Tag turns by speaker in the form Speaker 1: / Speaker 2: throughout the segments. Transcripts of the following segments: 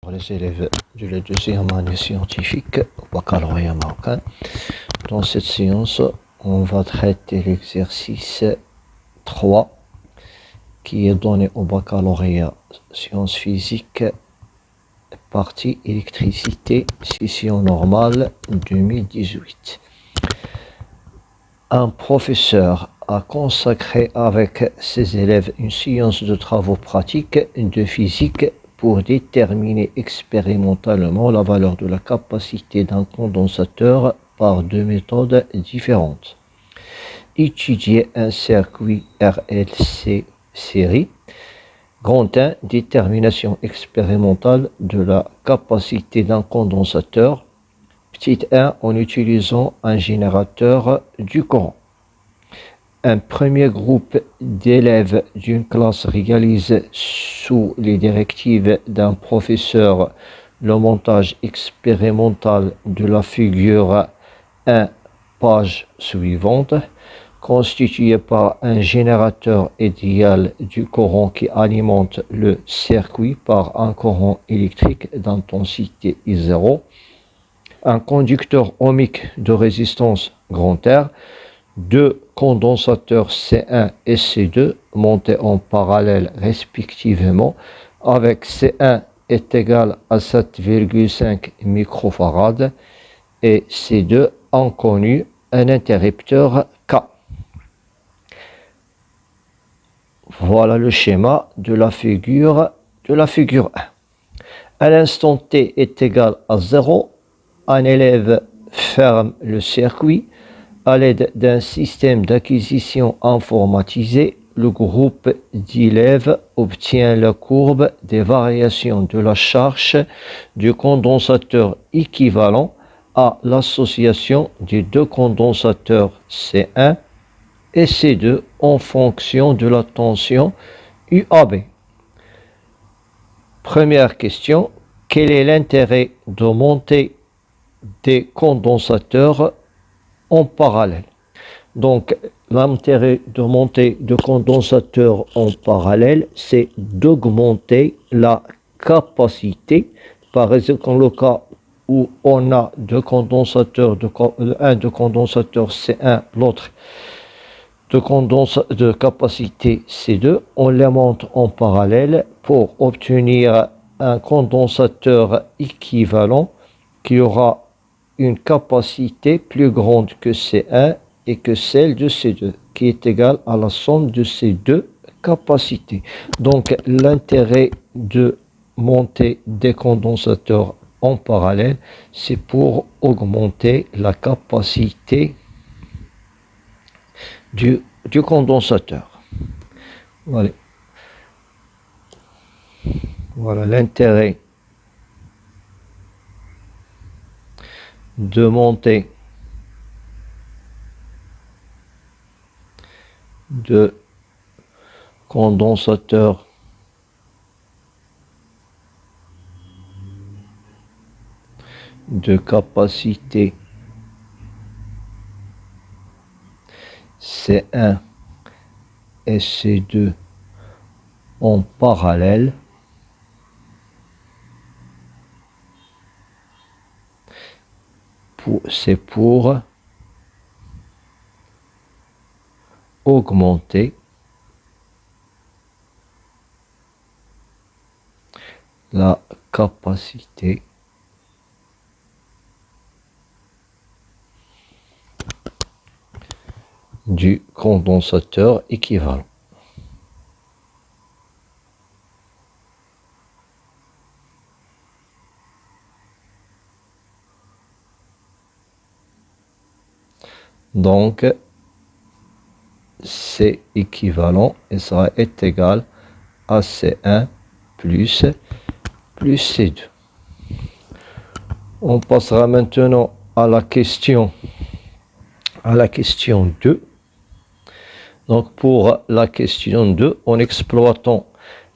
Speaker 1: Pour les élèves de la deuxième année scientifique au baccalauréat marocain, dans cette séance, on va traiter l'exercice 3 qui est donné au baccalauréat sciences physiques, partie électricité, session normale 2018. Un professeur a consacré avec ses élèves une séance de travaux pratiques de physique pour déterminer expérimentalement la valeur de la capacité d'un condensateur par deux méthodes différentes. Étudier un circuit RLC série. Grand 1, détermination expérimentale de la capacité d'un condensateur. Petit 1, en utilisant un générateur du courant. Un premier groupe d'élèves d'une classe réalise sous les directives d'un professeur le montage expérimental de la figure 1, page suivante, constitué par un générateur idéal du courant qui alimente le circuit par un courant électrique d'intensité I0, un conducteur ohmique de résistance grand R, deux condensateurs C1 et C2 montés en parallèle respectivement avec C1 est égal à 7,5 microfarad et C2 inconnu, un interrupteur K. Voilà le schéma de la figure 1. À l'instant T est égal à 0, un élève ferme le circuit. À l'aide d'un système d'acquisition informatisé, le groupe d'élèves obtient la courbe des variations de la charge du condensateur équivalent à l'association des deux condensateurs C1 et C2 en fonction de la tension UAB. Première question, quel est l'intérêt de monter des condensateurs en parallèle? Donc, l'intérêt de monter de condensateurs en parallèle, c'est d'augmenter la capacité. Par exemple, dans le cas où on a deux condensateurs, un de condensateur C1, l'autre de capacité C2, on les monte en parallèle pour obtenir un condensateur équivalent qui aura une capacité plus grande que C1 et que celle de C2, qui est égale à la somme de ces deux capacités. Donc, l'intérêt de monter des condensateurs en parallèle, c'est pour augmenter la capacité du condensateur. Voilà, voilà l'intérêt de monter de condensateur de capacité C1 et C2 en parallèle c'est pour augmenter la capacité du condensateur équivalent. Donc, C équivalent et ça est égal à C1 plus C2. On passera maintenant à la question 2. Donc, pour la question 2, en exploitant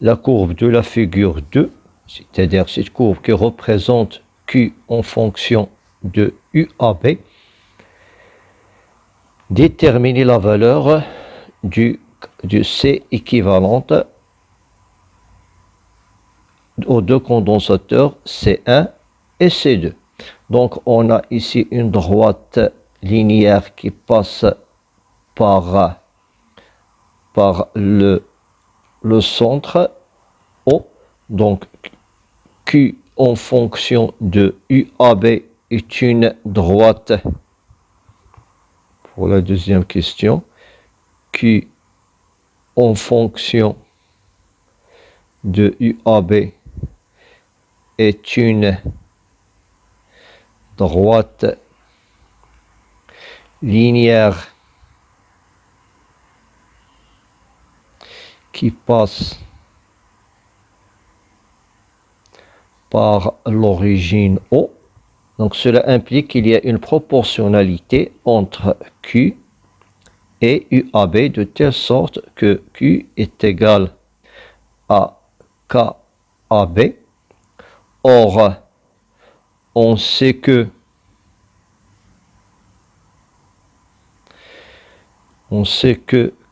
Speaker 1: la courbe de la figure 2, c'est-à-dire cette courbe qui représente Q en fonction de UAB, déterminer la valeur du C équivalente aux deux condensateurs C1 et C2. Donc on a ici une droite linéaire qui passe par le centre O. Donc Q en fonction de UAB est une droite. Pour la deuxième question, Q en fonction de UAB est une droite linéaire qui passe par l'origine O. Donc cela implique qu'il y a une proportionnalité entre Q et UAB de telle sorte que Q est égal à KAB. Or, on sait que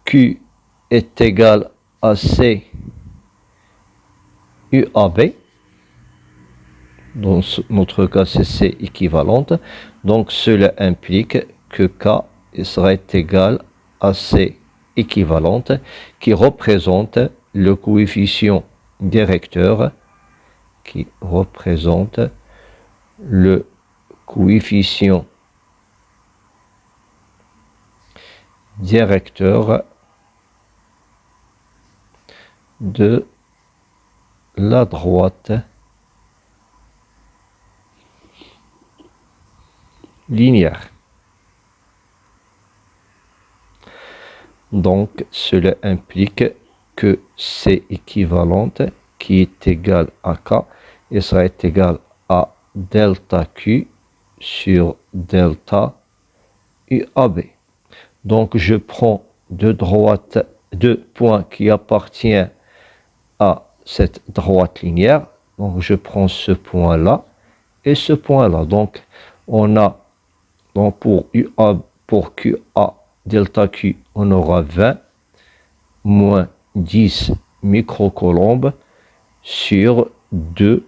Speaker 1: Q est égal à C UAB. Dans notre cas, c'est C équivalente. Donc, cela implique que K sera égal à C équivalente, qui représente le coefficient directeur, de la droite linéaire. Donc, cela implique que C équivalente, qui est égal à K, et sera égal à delta Q sur delta UAB. Donc, je prends deux points qui appartiennent à cette droite linéaire. Donc, je prends ce point-là et ce point-là. Donc, on a pour QA delta Q, on aura 20 moins 10 microcoulombes sur 2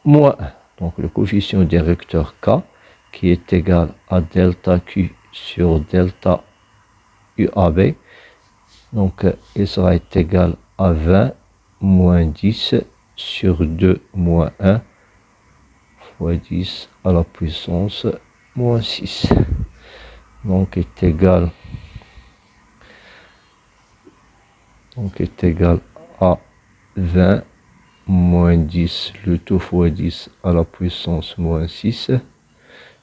Speaker 1: moins 1. Donc le coefficient directeur K qui est égal à delta Q sur delta UAB. Donc il sera égal à 20 moins 10 sur 2 moins 1 fois 10 à la puissance moins 6. Donc est égal à 20 moins 10, le tout fois 10 à la puissance moins 6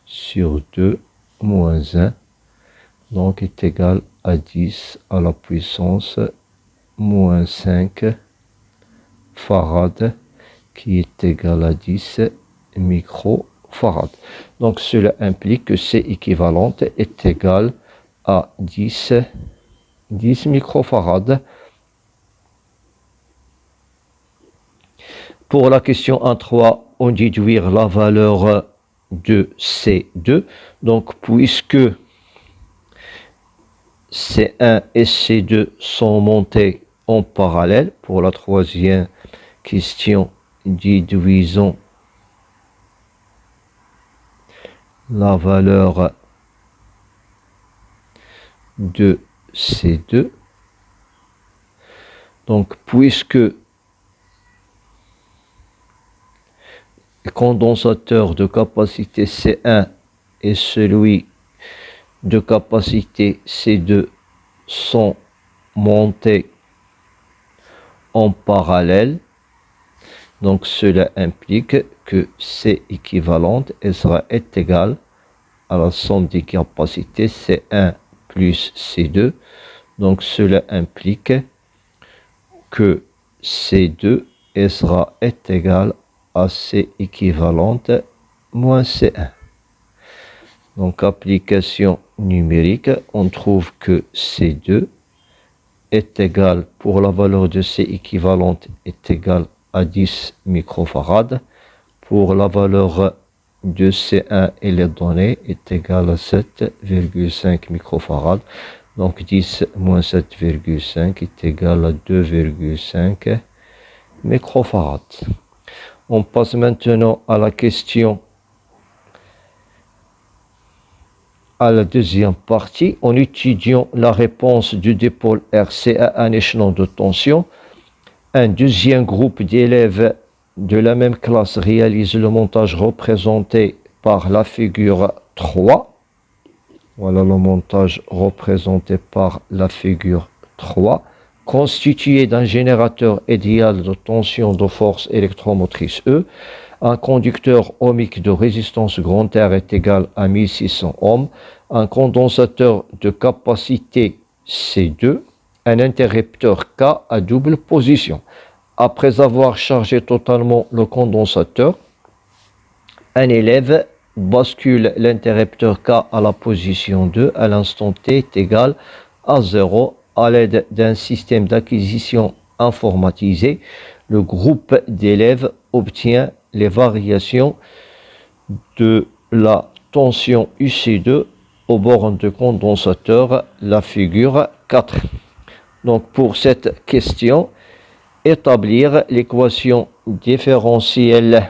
Speaker 1: sur 2 moins 1. Donc est égal à 10 à la puissance moins 5 farad, qui est égal à 10 microfarad. Donc cela implique que C équivalente est égal à 10 microfarad. Pour la question 1.3, on déduire la valeur de C2. Donc, puisque C1 et C2 sont montés en parallèle, pour la troisième question, déduisons la valeur de C2. Donc, puisque le condensateur de capacité C1 et celui de capacité C2 sont montés en parallèle. Donc cela implique que C équivalente sera égale à la somme des capacités C1 plus C2. Donc cela implique que C2 sera égal à C équivalente moins C1. Donc application numérique, on trouve que C2 est égal, pour la valeur de C équivalente, est égal à 10 microfarad. Pour la valeur de C1 et les données est égal à 7,5 microfarad. Donc 10 moins 7,5 est égal à 2,5 microfarad. On passe maintenant à la question, à la deuxième partie, en étudiant la réponse du dipôle RC à un échelon de tension. Un deuxième groupe d'élèves de la même classe réalise le montage représenté par la figure 3. Voilà le montage représenté par la figure 3, constitué d'un générateur idéal de tension de force électromotrice E. Un conducteur ohmique de résistance grand R est égal à 1600 ohms. Un condensateur de capacité C2. Un interrupteur K à double position. Après avoir chargé totalement le condensateur, un élève bascule l'interrupteur K à la position 2 à l'instant T est égal à 0 à l'aide d'un système d'acquisition informatisé. Le groupe d'élèves obtient les variations de la tension UC2 aux bornes de condensateur, la figure 4. Donc pour cette question, établir l'équation différentielle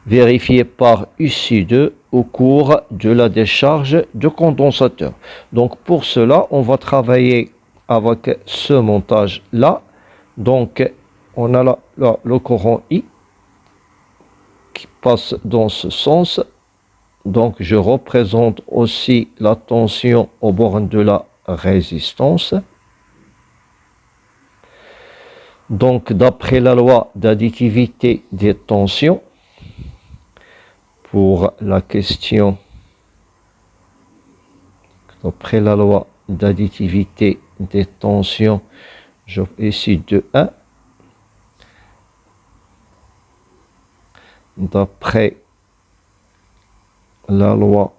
Speaker 1: vérifiée par UC2 au cours de la décharge de condensateur. Donc pour cela, on va travailler avec ce montage-là. Donc on a là le courant I qui passe dans ce sens. Donc je représente aussi la tension aux bornes de la résistance. Donc d'après la loi d'additivité des tensions, pour la question, d'après la loi d'additivité des tensions, je ici de 1. D'après la loi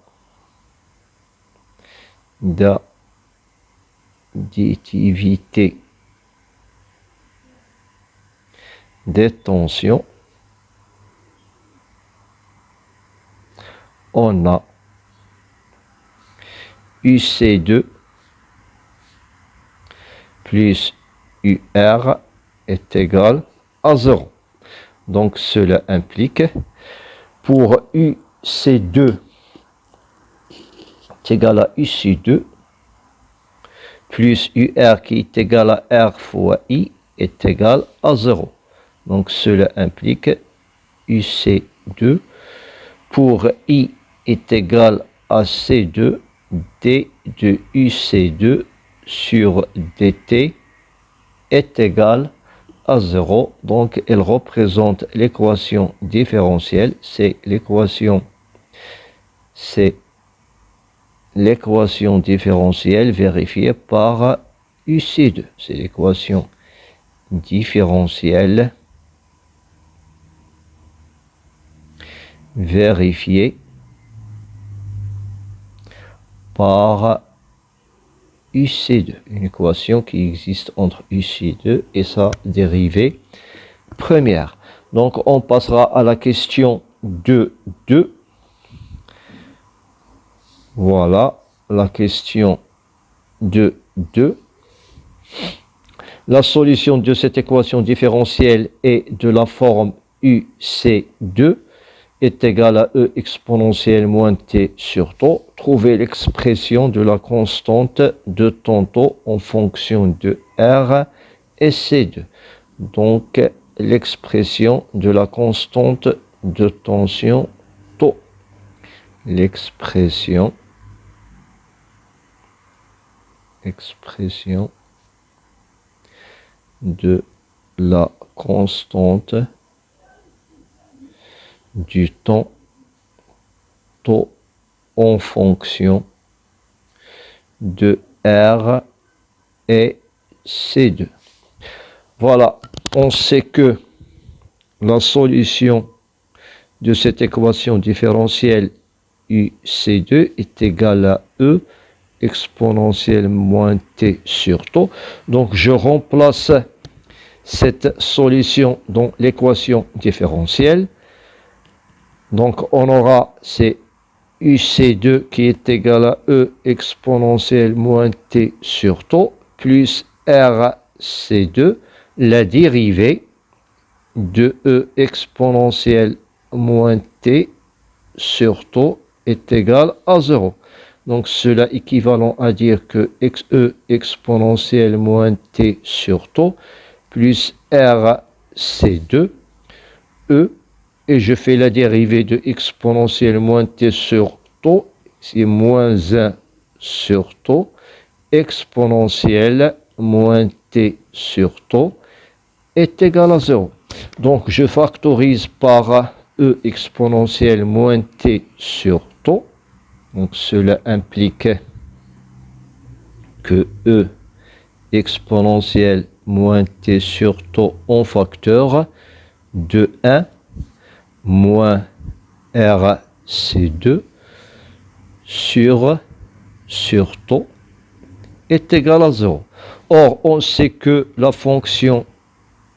Speaker 1: d'additivité des tensions, on a UC2 plus UR est égal à 0. Donc cela implique pour UC2 est égal à UC2 plus UR qui est égal à R fois I est égal à 0. Donc cela implique UC2 pour I est égal à C2 D de UC2 sur DT est égal à 0. Donc elle représente l'équation différentielle. C'est l'équation différentielle vérifiée par UC2. C'est l'équation différentielle vérifiée par UC2, une équation qui existe entre UC2 et sa dérivée première. Donc on passera à la question 2.2. Voilà la question 2.2. La solution de cette équation différentielle est de la forme UC2 est égal à E exponentielle moins T sur tau. Trouver l'expression de la constante de tantôt en fonction de R et C2. Donc, l'expression de la constante de tension tau. L'expression de la constante du temps tau en fonction de R et C2. Voilà, on sait que la solution de cette équation différentielle UC2 est égale à E exponentielle moins T sur tau. Donc je remplace cette solution dans l'équation différentielle. Donc on aura c'est UC2 qui est égal à E exponentielle moins T sur tau plus RC2, la dérivée de E exponentielle moins T sur taux est égal à 0. Donc cela équivalent à dire que E exponentielle moins T sur taux plus R C2 E, et je fais la dérivée de exponentielle moins T sur taux, c'est moins 1 sur taux, exponentielle moins T sur taux est égal à 0. Donc je factorise par E exponentielle moins T sur taux. Donc cela implique que E exponentielle moins T sur taux en facteur de 1 moins RC2 sur taux est égal à 0. Or, on sait que la fonction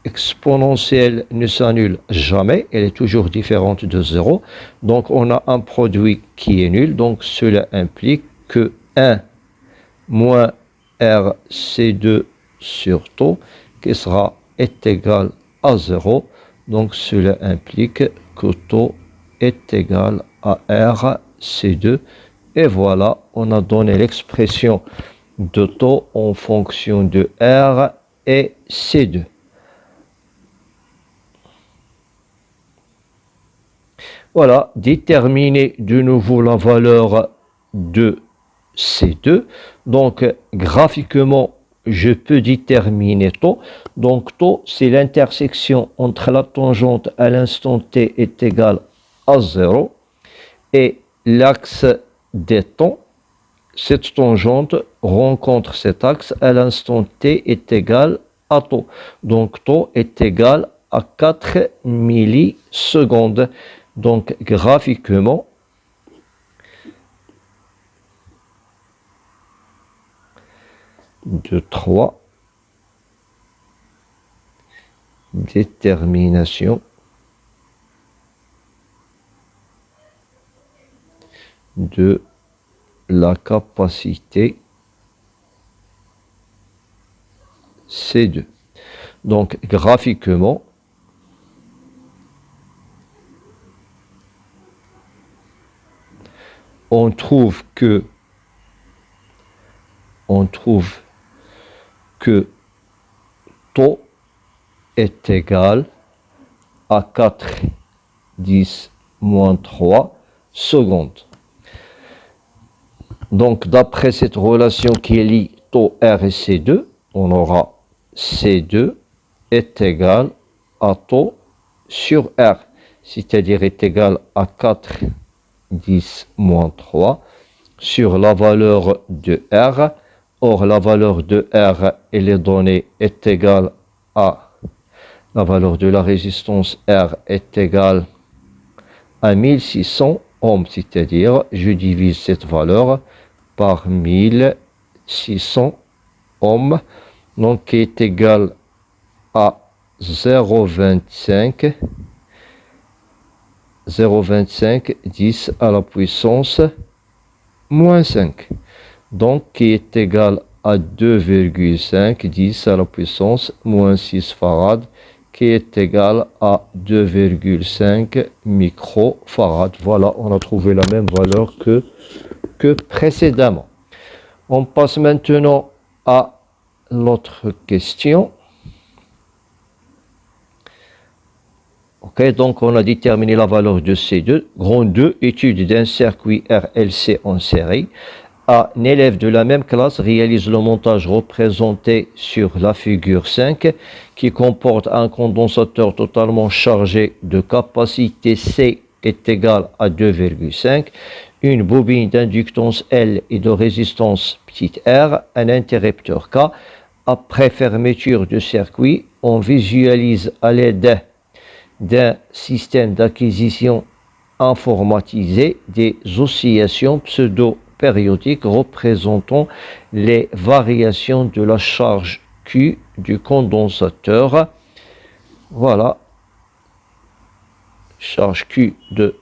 Speaker 1: exponentielle ne s'annule jamais, elle est toujours différente de 0. Donc, on a un produit qui est nul. Donc, cela implique que 1 moins RC2 sur taux qui est égal à 0. Donc, cela implique que taux est égal à RC2. Et voilà, on a donné l'expression de taux en fonction de R et C2. Voilà, déterminer de nouveau la valeur de C2. Donc, graphiquement, je peux déterminer taux. Donc, taux, c'est l'intersection entre la tangente à l'instant t est égale à 0 et l'axe des temps. Cette tangente rencontre cet axe à l'instant t est égal à taux. Donc, taux est égal à 4 millisecondes. Donc, graphiquement, de 3, détermination de la capacité C2. Donc, graphiquement, on trouve que taux est égal à 4 10 moins 3 secondes. Donc, d'après cette relation qui lie taux R et C2, on aura C2 est égal à taux sur R, c'est-à-dire est égal à 4 10 moins 3 sur la valeur de R. Or, la valeur de R, elle est donnée, est égale à la valeur de la résistance R est égale à 1600 ohms, c'est-à-dire je divise cette valeur par 1600 ohms, donc qui est égal à 0,25 10 à la puissance moins 5, donc qui est égal à 2,5 10 à la puissance moins 6 farad, qui est égal à 2,5 microfarad. Voilà, on a trouvé la même valeur que précédemment. On passe maintenant à l'autre question. Ok, donc on a déterminé la valeur de C2. Grand 2, étude d'un circuit RLC en série. Un élève de la même classe réalise le montage représenté sur la figure 5 qui comporte un condensateur totalement chargé de capacité C est égal à 2,5, une bobine d'inductance L et de résistance petite r, un interrupteur K. Après fermeture du circuit, on visualise à l'aide d'un système d'acquisition informatisé des oscillations pseudo-périodiques représentant les variations de la charge Q du condensateur. Voilà, charge Q de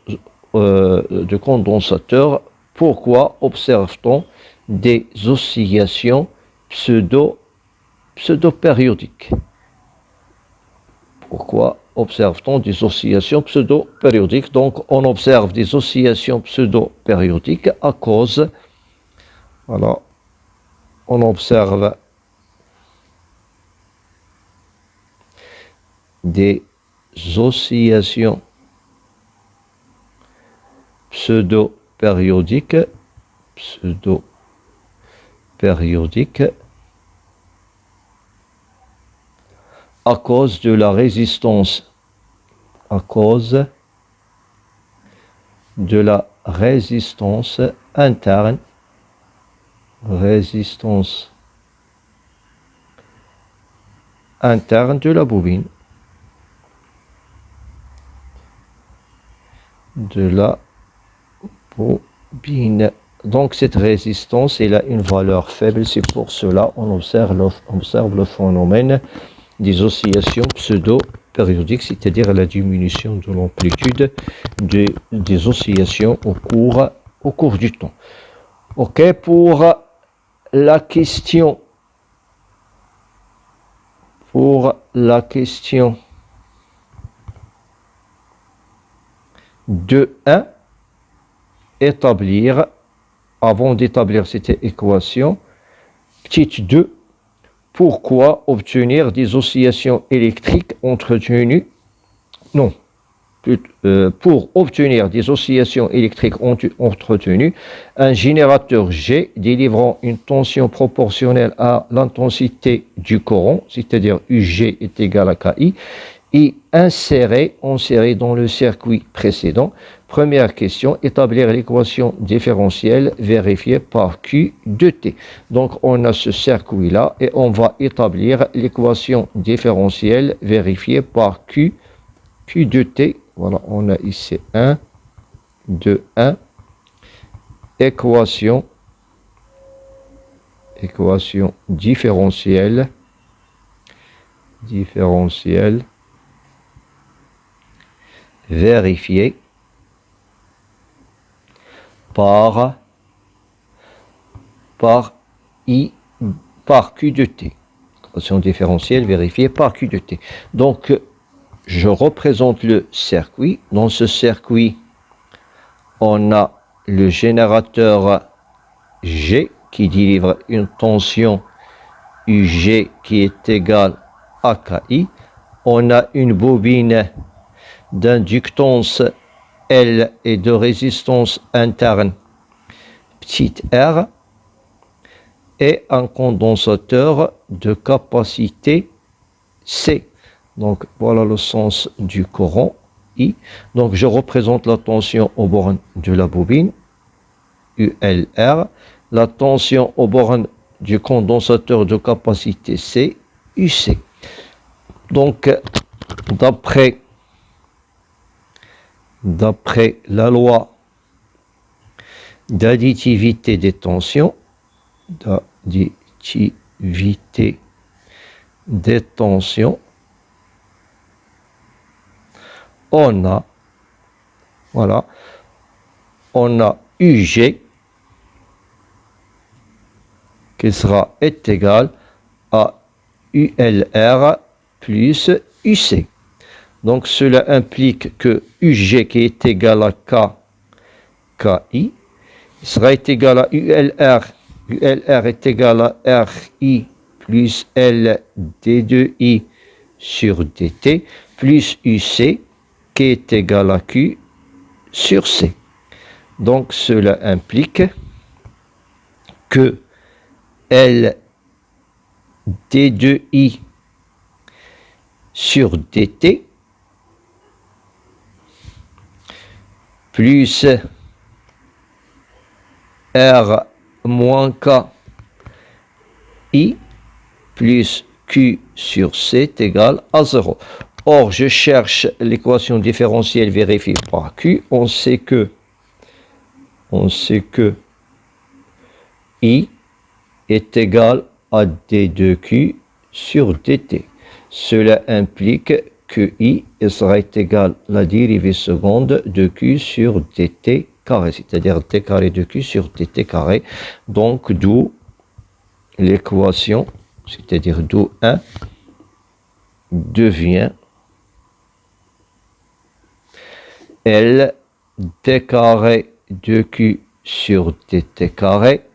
Speaker 1: condensateur. Pourquoi observe-t-on des oscillations pseudo-périodiques? Pourquoi observe-t-on des oscillations pseudo-périodiques? Donc, on observe des oscillations pseudo-périodiques à cause, voilà, on observe des oscillations pseudo-périodiques, à cause de la résistance, interne, de la bobine, Donc cette résistance, elle a une valeur faible, c'est pour cela on observe le phénomène des oscillations pseudo-périodiques, c'est-à-dire la diminution de l'amplitude des oscillations au cours du temps. Ok, pour la question 2.1, avant d'établir cette équation, petite 2, pourquoi obtenir des oscillations électriques entretenues, pour obtenir des oscillations électriques entretenues, un générateur G délivrant une tension proportionnelle à l'intensité du courant, c'est-à-dire UG est égal à KI, et inséré dans le circuit précédent. Première question, établir l'équation différentielle vérifiée par Q de T. Donc on a ce circuit-là et on va établir l'équation différentielle vérifiée par Q de T. Voilà, on a ici 1, 2, 1. Équation différentielle vérifiée par Q de T. Équation différentielle vérifiée par Q de T. Donc, je représente le circuit. Dans ce circuit, on a le générateur G qui délivre une tension UG qui est égale à KI. On a une bobine d'inductance L et de résistance interne petite r et un condensateur de capacité C. Donc voilà le sens du courant I. Donc je représente la tension aux bornes de la bobine ULR, la tension aux bornes du condensateur de capacité C UC. Donc d'après la loi d'additivité des tensions, on a UG qui est égal à ULR plus UC. Donc cela implique que UG qui est égal à KI sera égal à ULR. ULR est égal à RI plus L D2I sur dt plus UC qui est égal à Q sur C. Donc cela implique que L D2I sur dt plus R moins K I plus Q sur C est égal à 0. Or, je cherche l'équation différentielle vérifiée par Q. On sait que I est égal à D2Q sur dt. Cela implique que I sera égal à la dérivée seconde de Q sur dt carré, c'est-à-dire d carré de Q sur dt carré. Donc, d'où l'équation, c'est-à-dire d'où 1 devient L d carré 2Q sur dt carré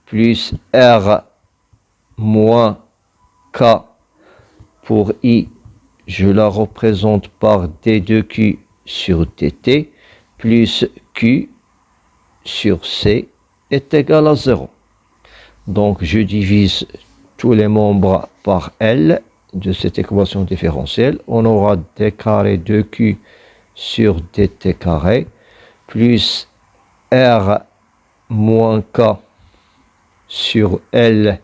Speaker 1: plus R moins K pour I, je la représente par D2Q sur dt plus Q sur C est égal à 0. Donc je divise tous les membres par L de cette équation différentielle. On aura d carré 2Q sur dt carré plus R moins K sur L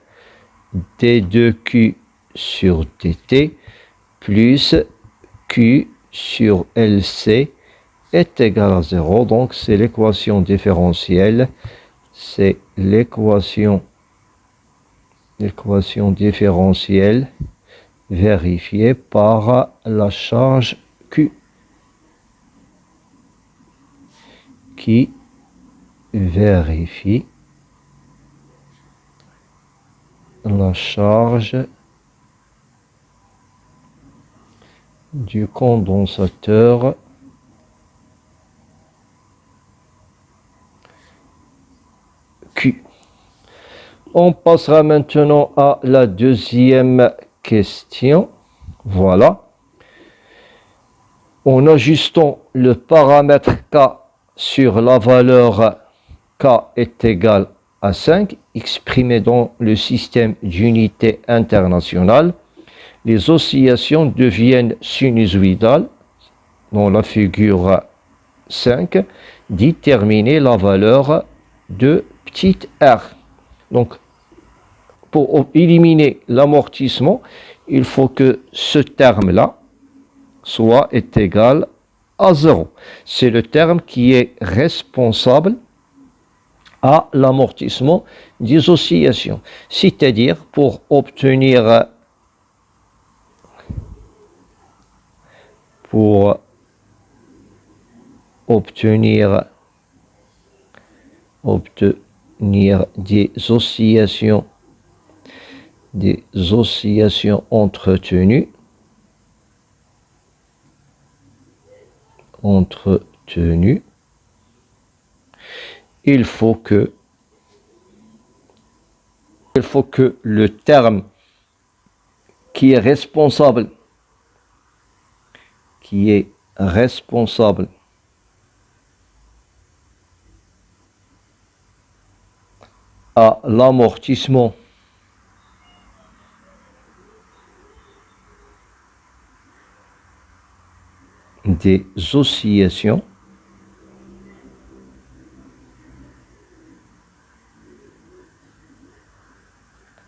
Speaker 1: d2Q sur dt plus Q sur LC est égal à 0. Donc c'est l'équation différentielle. C'est l'équation différentielle vérifiée par la charge Q qui vérifie la charge du condensateur Q. On passera maintenant à la deuxième question. Voilà. En ajustant le paramètre K sur la valeur K est égal à 5, exprimé dans le système d'unité internationale, les oscillations deviennent sinusoïdales. Dans la figure 5, déterminer la valeur de petit r. Donc, pour éliminer l'amortissement, il faut que ce terme-là est égal à 0. C'est le terme qui est responsable à l'amortissement des oscillations. C'est-à-dire, pour obtenir des oscillations entretenues, il faut que le terme qui est responsable à l'amortissement des oscillations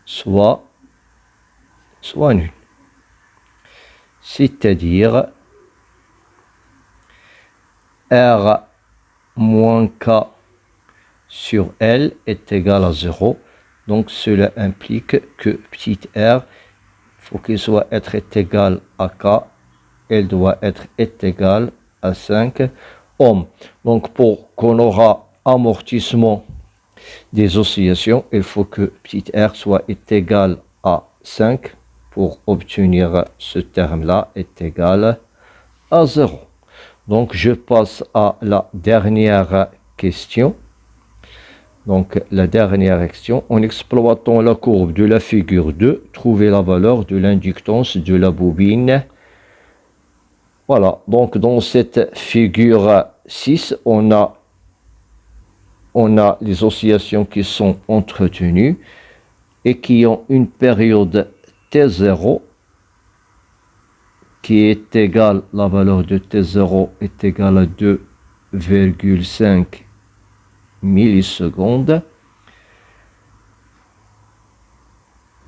Speaker 1: soit nul. C'est-à-dire R moins K sur L est égal à 0. Donc cela implique que petit r, faut qu'il soit est égal à K, elle doit être égal à 5 ohms. Donc pour qu'on aura amortissement des oscillations, il faut que petit r soit égal à 5 pour obtenir ce terme-là est égal à 0. Donc je passe à la dernière question. Donc la dernière question, en exploitant la courbe de la figure 2, trouver la valeur de l'inductance de la bobine. Voilà, donc dans cette figure 6, on a les oscillations qui sont entretenues et qui ont une période T0 qui est égale, la valeur de T0 est égale à 2,5 millisecondes.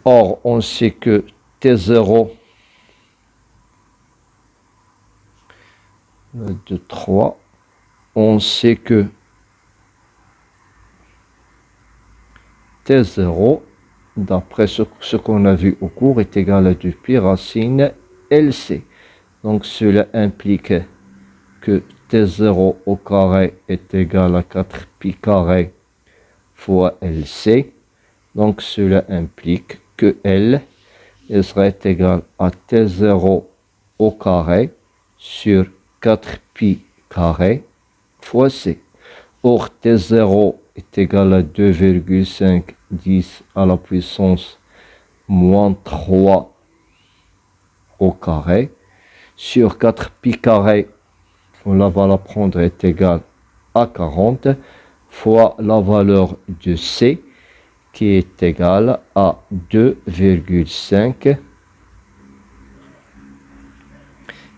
Speaker 1: Or, on sait que T0 de 3, on sait que T0, d'après ce qu'on a vu au cours, est égal à 2 pi racine LC. Donc cela implique que T0 au carré est égal à 4 pi carré fois LC. Donc cela implique que L serait égal à T0 au carré sur 4 pi carré fois c. Or, T0 est égal à 2,5 10 à la puissance moins 3 au carré sur 4 pi carré, on va la prendre, est égal à 40 fois la valeur de c qui est égale à 2,5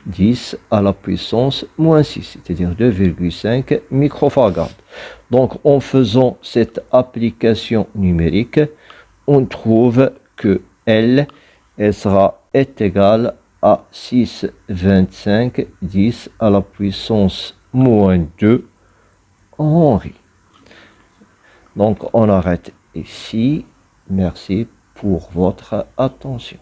Speaker 1: 10 à la puissance moins 6, c'est-à-dire 2,5 microfarads. Donc, en faisant cette application numérique, on trouve que L est égal à 6,25 10 à la puissance moins 2 Henri. Donc, on arrête ici. Merci pour votre attention.